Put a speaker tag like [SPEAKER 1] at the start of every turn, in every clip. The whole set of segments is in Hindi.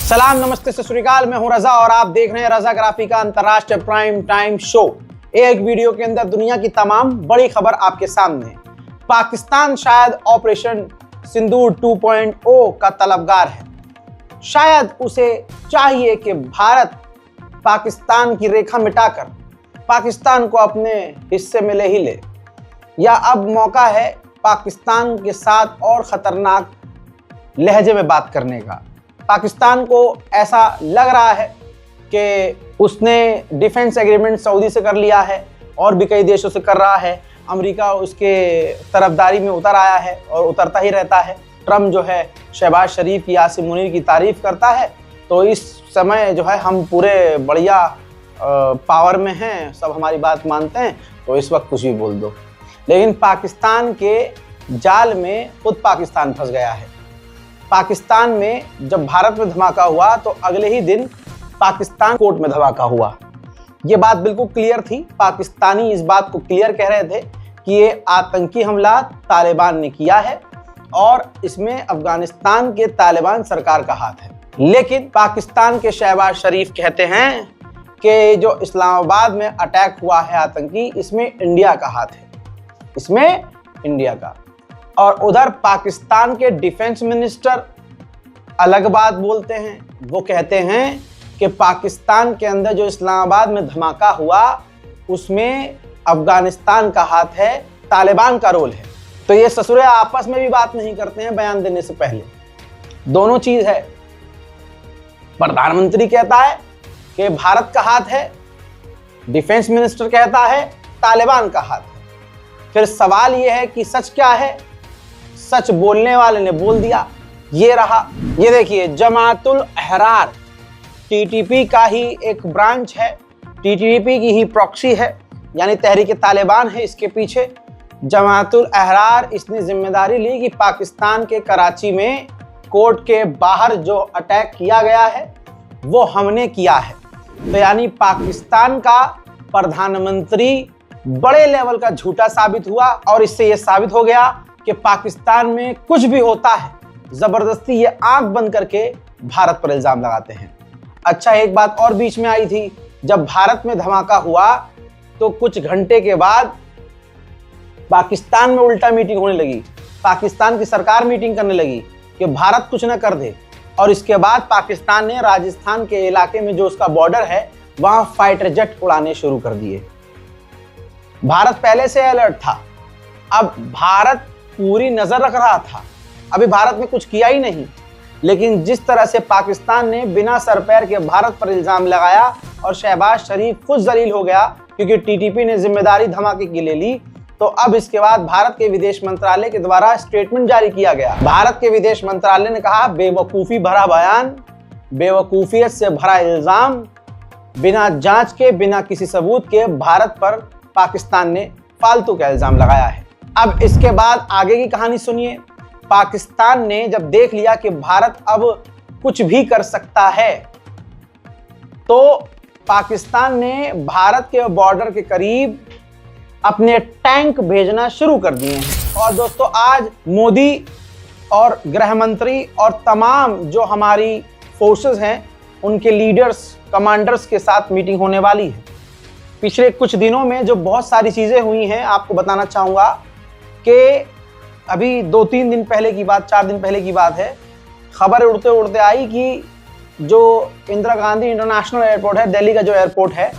[SPEAKER 1] सलाम, नमस्ते, सत श्री अकाल। मैं हूं रजा और आप देख रहे हैं रजाग्राफी का अंतरराष्ट्रीय प्राइम टाइम शो। एक वीडियो के अंदर दुनिया की तमाम बड़ी खबर आपके सामने है। पाकिस्तान शायद ऑपरेशन सिंदूर 2.0 का तलबगार है। शायद उसे चाहिए कि भारत पाकिस्तान की रेखा मिटाकर पाकिस्तान को अपने हिस्से में ले ही ले, या अब मौका है पाकिस्तान के साथ और खतरनाक लहजे में बात करने का। पाकिस्तान को ऐसा लग रहा है कि उसने डिफेंस एग्रीमेंट सऊदी से कर लिया है और भी कई देशों से कर रहा है। अमेरिका उसके तरफदारी में उतर आया है और उतरता ही रहता है। ट्रम्प जो है शहबाज शरीफ की, यासिर मुनीर की तारीफ करता है। तो इस समय जो है हम पूरे बढ़िया पावर में हैं, सब हमारी बात मानते हैं, तो इस वक्त कुछ भी बोल दो। लेकिन पाकिस्तान के जाल में खुद पाकिस्तान फंस गया है। पाकिस्तान में जब भारत में धमाका हुआ तो अगले ही दिन पाकिस्तान कोर्ट में धमाका हुआ। ये बात बिल्कुल क्लियर थी। पाकिस्तानी इस बात को क्लियर कह रहे थे कि ये आतंकी हमला तालिबान ने किया है और इसमें अफगानिस्तान के तालिबान सरकार का हाथ है। लेकिन पाकिस्तान के शहबाज शरीफ कहते हैं कि जो इस्लामाबाद में अटैक हुआ है आतंकी, इसमें इंडिया का हाथ है, इसमें इंडिया का। और उधर पाकिस्तान के डिफेंस मिनिस्टर अलग बात बोलते हैं। वो कहते हैं कि पाकिस्तान के अंदर जो इस्लामाबाद में धमाका हुआ उसमें अफगानिस्तान का हाथ है, तालिबान का रोल है। तो ये ससुरे आपस में भी बात नहीं करते हैं बयान देने से पहले। दोनों चीज है। प्रधानमंत्री कहता है कि भारत का हाथ है, डिफेंस मिनिस्टर कहता है तालिबान का हाथ है। फिर सवाल यह है कि सच क्या है? सच बोलने वाले ने बोल दिया, ये रहा। ये देखिए, जमातुल अहरार टीटीपी का ही एक ब्रांच है, टीटीपी की ही प्रॉक्सी है, यानी तहरीक तालिबान है इसके पीछे। जमातुल अहरार इसने जिम्मेदारी ली कि पाकिस्तान के कराची में कोर्ट के बाहर जो अटैक किया गया है वो हमने किया है। तो यानी पाकिस्तान का प्रधानमंत्री बड़े लेवल का झूठा साबित हुआ और इससे यह साबित हो गया कि पाकिस्तान में कुछ भी होता है जबरदस्ती ये आंख बंद करके भारत पर इल्जाम लगाते हैं। अच्छा, एक बात और बीच में आई थी। जब भारत में धमाका हुआ तो कुछ घंटे के बाद पाकिस्तान में उल्टा मीटिंग होने लगी। पाकिस्तान की सरकार मीटिंग करने लगी कि भारत कुछ ना कर दे। और इसके बाद पाकिस्तान ने राजस्थान के इलाके में जो उसका बॉर्डर है वहां फाइटर जेट उड़ाने शुरू कर दिए। भारत पहले से अलर्ट था। अब भारत पूरी नजर रख रहा था। अभी भारत ने कुछ किया ही नहीं, लेकिन जिस तरह से पाकिस्तान ने बिना सर पैर के भारत पर इल्जाम लगाया और शहबाज शरीफ खुद जलील हो गया क्योंकि टीटीपी ने जिम्मेदारी धमाके की ले ली, तो अब इसके बाद भारत के विदेश मंत्रालय के द्वारा स्टेटमेंट जारी किया गया। भारत के विदेश मंत्रालय ने कहा, बेवकूफी भरा बयान, बेवकूफियत से भरा इल्जाम, बिना जांच के, बिना किसी सबूत के भारत पर पाकिस्तान ने फालतू का इल्जाम लगाया है। अब इसके बाद आगे की कहानी सुनिए। पाकिस्तान ने जब देख लिया कि भारत अब कुछ भी कर सकता है, तो पाकिस्तान ने भारत के बॉर्डर के करीब अपने टैंक भेजना शुरू कर दिए हैं। और दोस्तों, आज मोदी और गृह मंत्री और तमाम जो हमारी फोर्सेस हैं उनके लीडर्स, कमांडर्स के साथ मीटिंग होने वाली है। पिछले कुछ दिनों में जो बहुत सारी चीज़ें हुई हैं, आपको बताना चाहूँगा कि अभी 2-3 दिन पहले की बात, 4 दिन पहले की बात है, खबर उड़ते उड़ते आई कि जो इंदिरा गांधी इंटरनेशनल एयरपोर्ट है, दिल्ली का जो एयरपोर्ट है,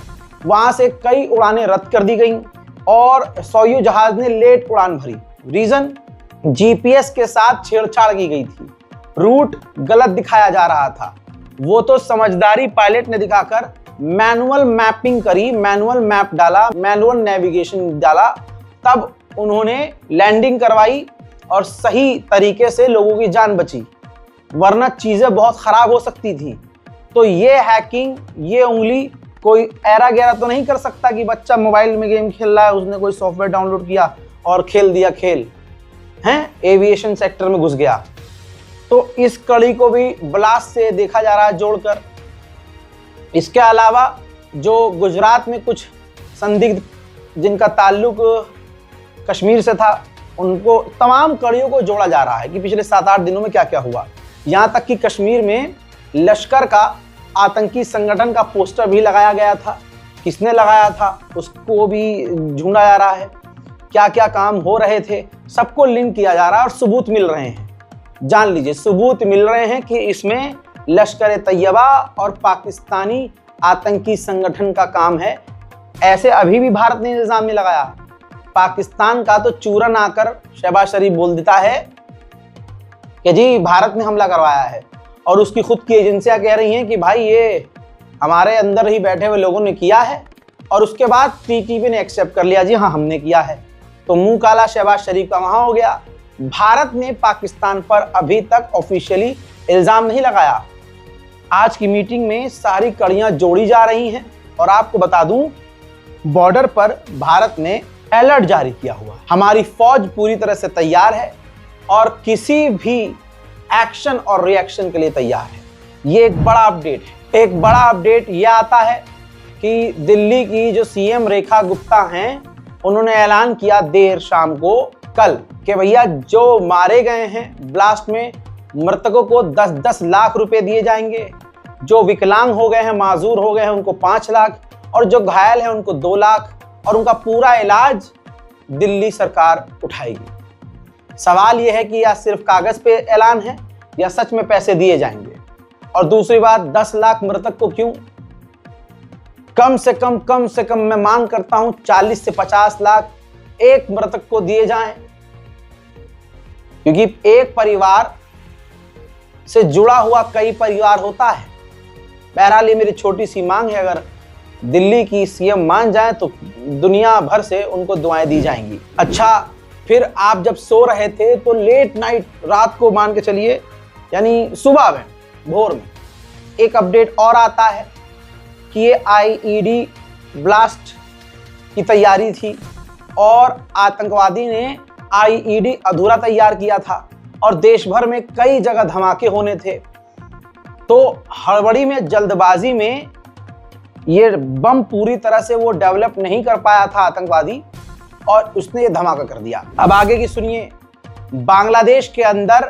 [SPEAKER 1] वहाँ से कई उड़ानें रद्द कर दी गई और सोयूज जहाज ने लेट उड़ान भरी। रीज़न, जीपीएस के साथ छेड़छाड़ की गई थी, रूट गलत दिखाया जा रहा था। वो तो समझदारी पायलट ने दिखाकर मैनुअल मैपिंग करी, मैनुअल मैप डाला, मैनुअल नेविगेशन डाला, तब उन्होंने लैंडिंग करवाई और सही तरीके से लोगों की जान बची, वरना चीज़ें बहुत ख़राब हो सकती थी। तो ये हैकिंग, ये उंगली कोई ऐरा गैरा तो नहीं कर सकता कि बच्चा मोबाइल में गेम खेल रहा है, उसने कोई सॉफ्टवेयर डाउनलोड किया और खेल दिया खेल, हैं, एविएशन सेक्टर में घुस गया। तो इस कड़ी को भी ब्लास्ट से देखा जा रहा है जोड़कर। इसके अलावा जो गुजरात में कुछ संदिग्ध जिनका ताल्लुक कश्मीर से था, उनको तमाम कड़ियों को जोड़ा जा रहा है कि पिछले 7-8 दिनों में क्या क्या हुआ। यहाँ तक कि कश्मीर में लश्कर का आतंकी संगठन का पोस्टर भी लगाया गया था। किसने लगाया था उसको भी ढूंढा जा रहा है। क्या क्या काम हो रहे थे सबको लिंक किया जा रहा है और सबूत मिल रहे हैं। जान लीजिए, सबूत मिल रहे हैं कि इसमें लश्कर तैयबा और पाकिस्तानी आतंकी संगठन का काम है। ऐसे अभी भी भारत ने इल्जाम नहीं लगाया। पाकिस्तान का तो चूरन आकर शहबाज शरीफ बोल देता है कि जी भारत ने हमला करवाया है, और उसकी खुद की एजेंसियां कह रही हैं कि भाई ये हमारे अंदर ही बैठे हुए लोगों ने किया है, और उसके बाद टीटीपी ने एक्सेप्ट कर लिया जी हाँ हमने किया है। तो मुंह काला शहबाज शरीफ का वहां हो गया। भारत ने पाकिस्तान पर अभी तक ऑफिशियली इल्जाम नहीं लगाया। आज की मीटिंग में सारी कड़ियां जोड़ी जा रही हैं, और आपको बता दूं बॉर्डर पर भारत ने अलर्ट जारी किया हुआ। हमारी फौज पूरी तरह से तैयार है और किसी भी एक्शन और रिएक्शन के लिए तैयार है। ये एक बड़ा अपडेट है। एक बड़ा अपडेट यह आता है कि दिल्ली की जो सीएम रेखा गुप्ता हैं, उन्होंने ऐलान किया देर शाम को कल कि भैया जो मारे गए हैं ब्लास्ट में, मृतकों को 10-10 लाख रुपए दिए जाएंगे। जो विकलांग हो गए हैं, माजूर हो गए हैं, उनको 5 लाख, और जो घायल हैं उनको 2 लाख, और उनका पूरा इलाज दिल्ली सरकार उठाएगी। सवाल यह है कि यह सिर्फ कागज पे ऐलान है या सच में पैसे दिए जाएंगे। और दूसरी बात, 10 लाख मृतक को क्यों? कम से कम मैं मांग करता हूं 40 से 50 लाख एक मृतक को दिए जाएं, क्योंकि एक परिवार से जुड़ा हुआ कई परिवार होता है। बहरहाल ये मेरी छोटी सी मांग है, अगर दिल्ली की सीएम मान जाए तो दुनिया भर से उनको दुआएं दी जाएंगी। अच्छा, फिर आप जब सो रहे थे तो लेट नाइट, रात को मान के चलिए, यानी सुबह में, भोर में, एक अपडेट और आता है कि ये आईईडी ब्लास्ट की तैयारी थी और आतंकवादी ने आईईडी अधूरा तैयार किया था और देश भर में कई जगह धमाके होने थे। तो हड़बड़ी में, जल्दबाजी में ये बम पूरी तरह से वो डेवलप नहीं कर पाया था आतंकवादी, और उसने ये धमाका कर दिया। अब आगे की सुनिए। बांग्लादेश के अंदर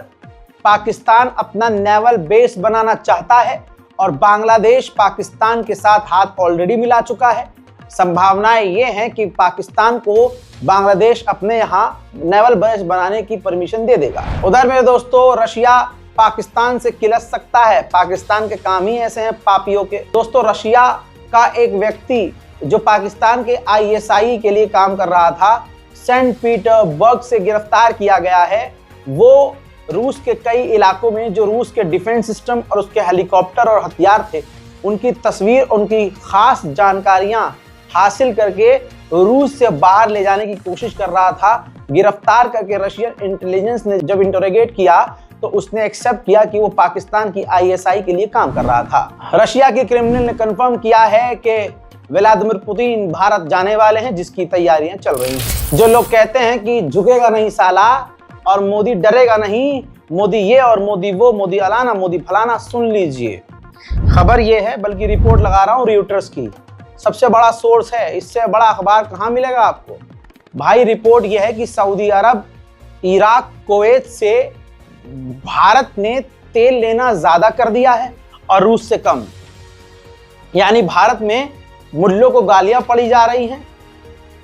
[SPEAKER 1] पाकिस्तान अपना नेवल बेस बनाना चाहता है और बांग्लादेश पाकिस्तान के साथ हाथ ऑलरेडी मिला चुका है। संभावनाएं ये हैं कि पाकिस्तान को बांग्लादेश अपने यहाँ नेवल बेस बनाने की परमिशन दे देगा। उधर मेरे दोस्तों, रशिया पाकिस्तान से किलस सकता है। पाकिस्तान के काम ही ऐसे हैं पापियों के। दोस्तों, रशिया का एक व्यक्ति जो पाकिस्तान के आईएसआई के लिए काम कर रहा था, सेंट पीटर्सबर्ग से गिरफ्तार किया गया है। वो रूस के कई इलाकों में जो रूस के डिफेंस सिस्टम और उसके हेलीकॉप्टर और हथियार थे, उनकी तस्वीर, उनकी खास जानकारियां हासिल करके रूस से बाहर ले जाने की कोशिश कर रहा था। गिरफ्तार करके रशियन इंटेलिजेंस ने जब इंटरोगेट किया तो उसने एक्सेप्ट किया कि वो पाकिस्तान की आईएसआई के लिए काम कर रहा था। रशिया के क्रेमलिन ने कंफर्म किया है कि व्लादिमीर पुतिन भारत जाने वाले हैं, जिसकी तैयारियां चल रही हैं। जो लोग कहते हैं कि झुकेगा नहीं साला और मोदी डरेगा नहीं, मोदी ये और मोदी वो, मोदी अलाना मोदी फलाना, सुन लीजिए। खबर ये है, बल्कि रिपोर्ट लगा रहा हूँ रॉयटर्स की, सबसे बड़ा सोर्स है, इससे बड़ा अखबार कहाँ मिलेगा आपको भाई। रिपोर्ट यह है कि सऊदी अरब, इराक, कुवैत से भारत ने तेल लेना ज्यादा कर दिया है और रूस से कम। यानी भारत में मूल्यों को गालियां पड़ी जा रही हैं,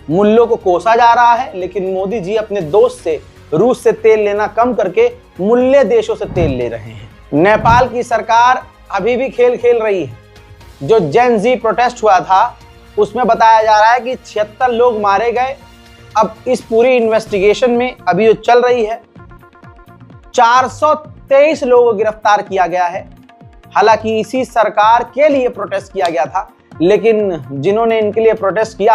[SPEAKER 1] मूल्यों को कोसा जा रहा है, लेकिन मोदी जी अपने दोस्त से, रूस से तेल लेना कम करके मूल्य देशों से तेल ले रहे हैं। नेपाल की सरकार अभी भी खेल खेल रही है। जो जेन जी प्रोटेस्ट हुआ था उसमें बताया जा रहा है कि 76 लोग मारे गए। अब इस पूरी इन्वेस्टिगेशन में अभी जो चल रही है, 423 लोगों को गिरफ्तार किया गया है। हालांकि इसी सरकार के लिए प्रोटेस्ट किया गया था, लेकिन जिन्होंने इनके लिए प्रोटेस्ट किया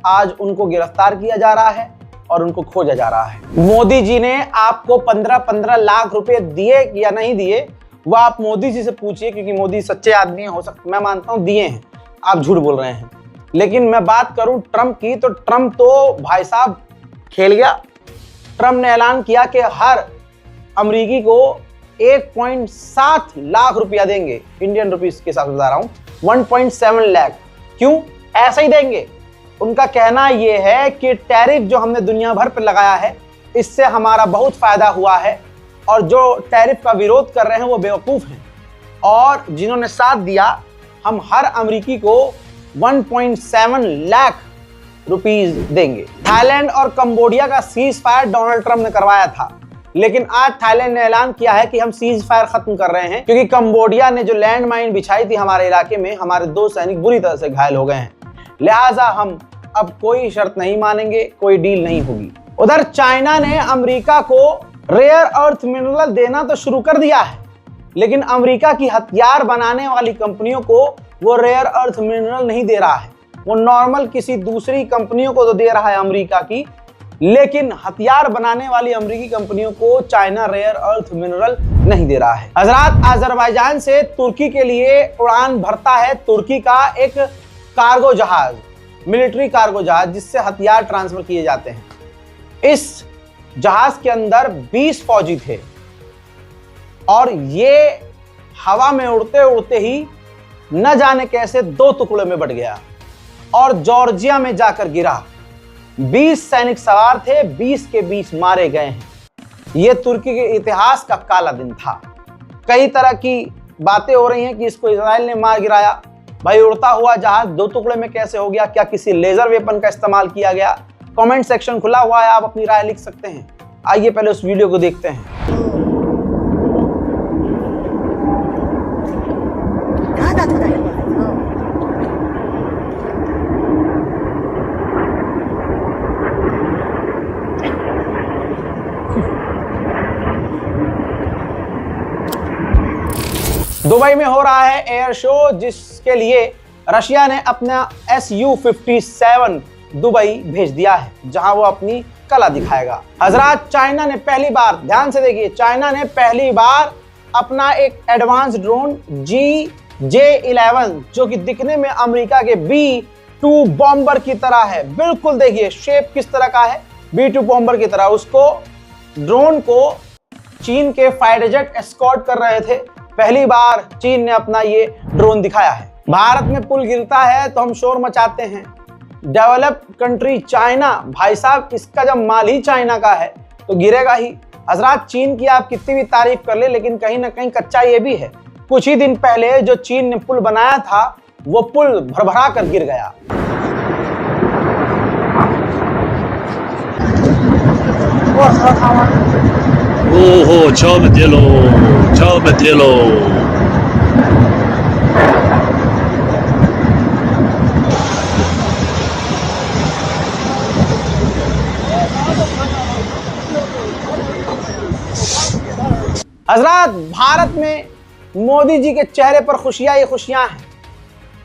[SPEAKER 1] आज उनको गिरफ्तार किया जा रहा है और उनको खोजा जा रहा है। मोदी जी ने आपको 15-15 लाख रुपए दिए या नहीं दिए, वह आप मोदी जी से पूछिए, क्योंकि मोदी सच्चे आदमी हो सकते, मैं मानता हूं दिए हैं, आप झूठ बोल रहे हैं। लेकिन मैं बात करूं ट्रंप की, तो ट्रंप तो भाई साहब खेल गया। ट्रंप ने ऐलान किया कि हर अमरीकी को 1.7 लाख रुपया देंगे, इंडियन रुपीस के साथ बता रहा हूं, 1.7 लाख। क्यों ऐसा ही देंगे? उनका कहना यह है कि टैरिफ जो हमने दुनिया भर पर लगाया है, इससे हमारा बहुत फायदा हुआ है, और जो टैरिफ का विरोध कर रहे हैं वो बेवकूफ हैं। और जिन्होंने साथ दिया, हम हर अमेरिकी को 1.7 लाख रुपीस देंगे। थाईलैंड और कंबोडिया का सीज फायर डोनाल्ड ट्रंप ने करवाया था, लेकिन आज थाईलैंड ने ऐलान किया है कि हम सीज फायर खत्म कर रहे हैं, क्योंकि कंबोडिया ने जो लैंड माइन बिछाई थी हमारे इलाके में, हमारे 2 सैनिक बुरी तरह से घायल हो गए हैं। लिहाजा हम अब कोई शर्त नहीं मानेंगे, कोई डील नहीं होगी। उधर चाइना ने अमेरिका को रेयर अर्थ मिनरल देना तो शुरू कर दिया है, लेकिन अमेरिका की हथियार बनाने वाली कंपनियों को वो रेयर अर्थ मिनरल नहीं दे रहा है। वो नॉर्मल किसी दूसरी कंपनियों को तो दे रहा है अमेरिका की, लेकिन हथियार बनाने वाली अमेरिकी कंपनियों को चाइना रेयर अर्थ मिनरल नहीं दे रहा है। हजरात, अजरबैजान से तुर्की के लिए उड़ान भरता है तुर्की का एक कार्गो जहाज, मिलिट्री कार्गो जहाज, जिससे हथियार ट्रांसफर किए जाते हैं। इस जहाज के अंदर 20 फौजी थे और ये हवा में उड़ते उड़ते ही न जाने कैसे 2 टुकड़ों में बट गया और जॉर्जिया में जाकर गिरा। 20 सैनिक सवार थे, 20 के 20 मारे गए हैं। यह तुर्की के इतिहास का काला दिन था। कई तरह की बातें हो रही हैं कि इसको इजराइल ने मार गिराया। भाई, उड़ता हुआ जहाज 2 टुकड़े में कैसे हो गया? क्या किसी लेजर वेपन का इस्तेमाल किया गया? कमेंट सेक्शन खुला हुआ है, आप अपनी राय लिख सकते हैं। आइए पहले उस वीडियो को देखते हैं। दुबई में हो रहा है एयर शो, जिसके लिए रशिया ने अपना Su-57 दुबई भेज दिया है, जहां वो अपनी कला दिखाएगा। हजरात, चाइना ने पहली बार, ध्यान से देखिए, चाइना ने पहली बार अपना एक एडवांस ड्रोन GJ-11, जो कि दिखने में अमेरिका के B-2 बॉम्बर की तरह है, बिल्कुल देखिए शेप किस तरह का है, B-2 बॉम्बर की तरह, उसको ड्रोन को चीन के फाइटर जेट एस्कॉर्ट कर रहे थे। पहली बार चीन ने अपना ये ड्रोन दिखाया है। भारत में पुल गिरता है तो हम शोर मचाते हैं। डेवलप्ड कंट्री चाइना, भाई साहब, इसका जब माल ही चाइना का है तो गिरेगा ही। हजरात, चीन की आप कितनी भी तारीफ कर ले, लेकिन कहीं ना कहीं कच्चा ये भी है। कुछ ही दिन पहले जो चीन ने पुल बनाया था, वो पुल भरभरा कर गिर गया।
[SPEAKER 2] 오호, 처음에 딜로.
[SPEAKER 1] हजरात, भारत में मोदी जी के चेहरे पर खुशियां ही खुशियां हैं।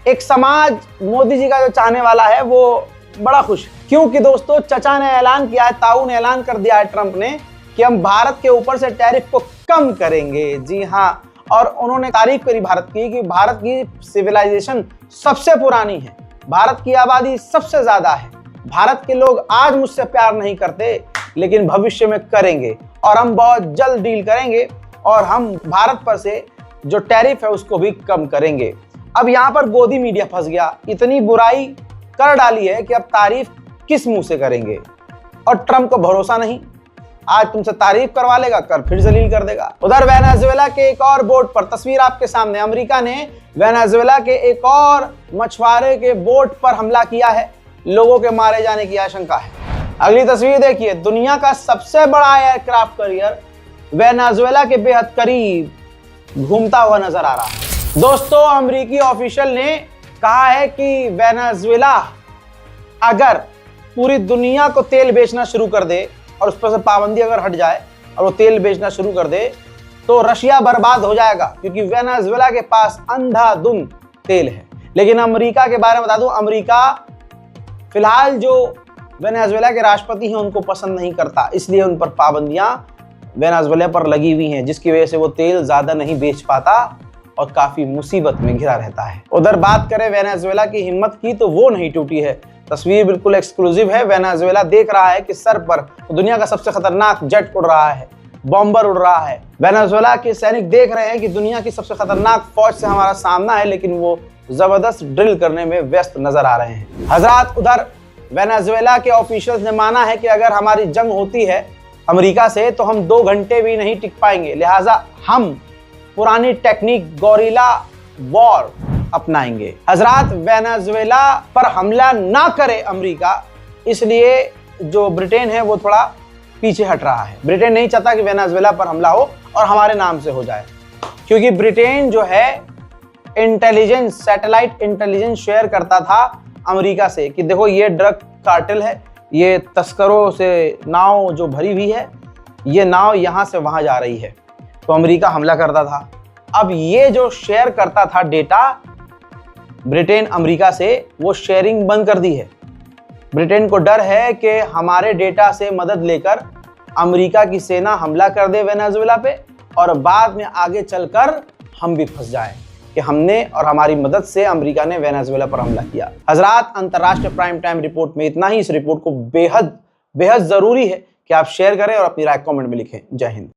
[SPEAKER 1] एक समाज मोदी जी का जो चाहने वाला है वो बड़ा खुश है, क्योंकि दोस्तों चचा ने ऐलान किया है, ताऊ ने ऐलान कर दिया है, ट्रंप ने, कि हम भारत के ऊपर से टैरिफ को कम करेंगे। जी हाँ, और उन्होंने तारीफ करी भारत की कि भारत की सिविलाइजेशन सबसे पुरानी है, भारत की आबादी सबसे ज्यादा है, भारत के लोग आज मुझसे प्यार नहीं करते, लेकिन भविष्य में करेंगे और हम बहुत जल्द डील करेंगे और हम भारत पर से जो टैरिफ है उसको भी कम करेंगे। अब यहाँ पर गोदी मीडिया फंस गया, इतनी बुराई कर डाली है कि अब तारीफ किस मुंह से करेंगे। और ट्रंप को भरोसा नहीं, आज तुमसे तारीफ करवा लेगा, कर फिर जलील कर देगा। उधर वेनेजुएला के एक और बोट पर, तस्वीर आपके सामने, अमेरिका ने वेनेजुएला के एक और मछुआरे के बोट पर हमला किया है, लोगों के मारे जाने की आशंका है। अगली तस्वीर देखिए, दुनिया का सबसे बड़ा एयरक्राफ्ट कैरियर वेनेजुएला के बेहद करीब घूमता हुआ नजर आ रहा है। दोस्तों, अमेरिकी ऑफिशियल ने कहा है कि वेनेजुएला अगर पूरी दुनिया को तेल बेचना शुरू कर दे और उस पर से पाबंदी अगर हट जाए और वो तेल बेचना शुरू कर दे तो रशिया बर्बाद हो जाएगा, क्योंकि वेनेजुएला के पास अंधाधुंध तेल है। लेकिन अमेरिका के बारे में बता दूं, अमेरिका फिलहाल जो वेनेजुएला के राष्ट्रपति हैं उनको पसंद नहीं करता, इसलिए उन पर पाबंदियां वेनेजुएला पर लगी हुई हैं, जिसकी वजह से वो तेल ज्यादा नहीं बेच पाता और काफी मुसीबत में घिरा रहता है। उधर बात करें वेनेजुएला की हिम्मत की, तो वो नहीं टूटी है। तस्वीर बिल्कुल एक्सक्लूसिव है। वेनेजुएला देख रहा है कि सर पर दुनिया का सबसे खतरनाक जेट उड़ रहा है, बॉम्बर उड़ रहा है। वेनेजुएला के सैनिक देख रहे हैं कि दुनिया की सबसे खतरनाक फौज से हमारा सामना है, लेकिन वो जबरदस्त ड्रिल करने में व्यस्त नजर आ रहे हैं। हजरात, उधर वेनेजुएला के ऑफिशियल्स ने माना है कि अगर हमारी जंग होती है अमेरिका से तो हम 2 घंटे भी नहीं टिक पाएंगे, लिहाजा हम पुरानी टेक्निक गोरिल्ला वॉर अपनाएंगे। हजरात, वेनेजुएला पर हमला ना करे अमेरिका, इसलिए जो ब्रिटेन है वो थोड़ा पीछे हट रहा है। ब्रिटेन नहीं चाहता कि वेनेजुएला पर हमला हो और हमारे नाम से हो जाए, क्योंकि ब्रिटेन जो है इंटेलिजेंस, सैटेलाइट इंटेलिजेंस शेयर करता था अमेरिका से कि देखो ये ड्रग कार्टेल है, ये तस्करों से नाव जो भरी हुई है, ये नाव यहां से वहां जा रही है, तो अमेरिका हमला करता था। अब ये जो शेयर करता था डेटा ब्रिटेन अमेरिका से, वो शेयरिंग बंद कर दी है। ब्रिटेन को डर है कि हमारे डेटा से मदद लेकर अमेरिका की सेना हमला कर दे वेनेजुएला पे और बाद में आगे चलकर हम भी फंस जाएं कि हमने और हमारी मदद से अमेरिका ने वेनेजुएला पर हमला किया। हजरात, अंतर्राष्ट्रीय प्राइम टाइम रिपोर्ट में इतना ही। इस रिपोर्ट को बेहद जरूरी है कि आप शेयर करें और अपनी राय कमेंट में लिखें। जय हिंद।